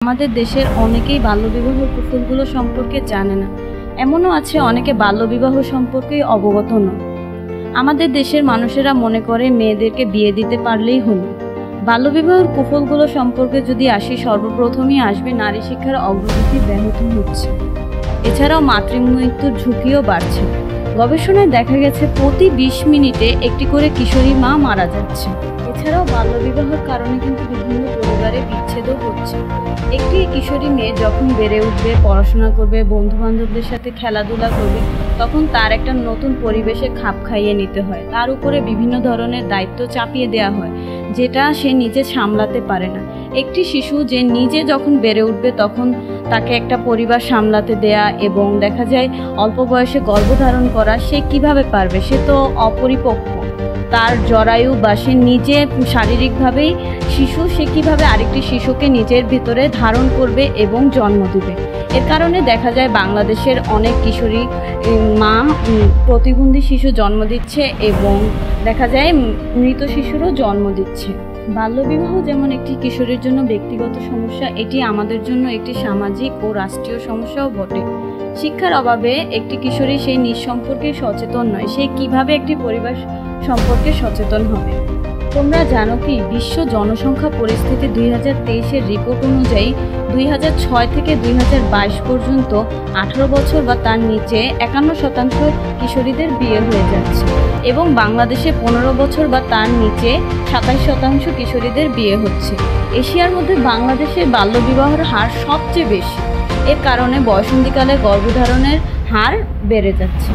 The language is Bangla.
আমাদের দেশের অনেকেই বাল্যবিবাহের কুফলগুলো সম্পর্কে জানে না। এমনও আছে অনেকে বাল্যবিবাহ সম্পর্কে অবগত নয়। আমাদের দেশের মানুষেরা মনে করে মেয়েদেরকে বিয়ে দিতে পারলেই হলো। বাল্যবিবাহের কুফলগুলো সম্পর্কে যদি আসি, সর্বপ্রথমই আসবে নারী শিক্ষার অগ্রগতি ব্যাহত হচ্ছে। এছাড়াও মাতৃমৃত্যুর ঝুঁকিও বাড়ছে। গবেষণায় দেখা গেছে প্রতি 20 মিনিটে একটি করে কিশোরী মা মারা যাচ্ছে। এছাড়াও বাল্যবিবাহের কারণে কিন্তু বিভিন্ন পরিবারে বিচ্ছেদও হচ্ছে। একটি কিশোরী মেয়ে যখন বেড়ে উঠবে, পড়াশোনা করবে, বন্ধু বান্ধবদের সাথে খেলাধুলা করবে, তখন তার একটা নতুন পরিবেশে খাপ খাইয়ে নিতে হয়। তার উপরে বিভিন্ন ধরনের দায়িত্ব চাপিয়ে দেওয়া হয়, যেটা সে নিজে সামলাতে পারে না। একটি শিশু যে নিজে যখন বেড়ে উঠবে, তখন তাকে একটা পরিবার সামলাতে দেয়া এবং দেখা যায় অল্প বয়সে গর্ভধারণ করা, সে কিভাবে পারবে? সে তো অপরিপক্ক, তার জরায়ু বা সে নিজে শারীরিকভাবেই শিশু, সে কীভাবে আরেকটি শিশুকে নিজের ভিতরে ধারণ করবে এবং জন্ম দেবে? এর কারণে দেখা যায় বাংলাদেশের অনেক কিশোরী মা প্রতিবন্ধী শিশু জন্ম দিচ্ছে এবং দেখা যায় মৃত শিশুরও জন্ম দিচ্ছে। বাল্যবিবাহ যেমন একটি কিশোরীর জন্য ব্যক্তিগত সমস্যা, এটি আমাদের জন্য একটি সামাজিক ও রাষ্ট্রীয় সমস্যাও বটে। শিক্ষার অভাবে একটি কিশোরী সেই নিজ সম্পর্কে সচেতন নয়, সে কিভাবে একটি পরিবার সম্পর্কে সচেতন হবে? তোমরা জানো কি, বিশ্ব জনসংখ্যা পরিস্থিতি 2023-এর রিপোর্ট অনুযায়ী 2006 থেকে 2022 পর্যন্ত 18 বছর বা তার নিচে 51% কিশোরীদের বিয়ে হয়ে যাচ্ছে এবং বাংলাদেশে 15 বছর বা তার নিচে 27% কিশোরীদের বিয়ে হচ্ছে। এশিয়ার মধ্যে বাংলাদেশে বাল্যবিবাহের হার সবচেয়ে বেশি। এর কারণে বয়সন্ধিকালে গর্ভধারণের হার বেড়ে যাচ্ছে।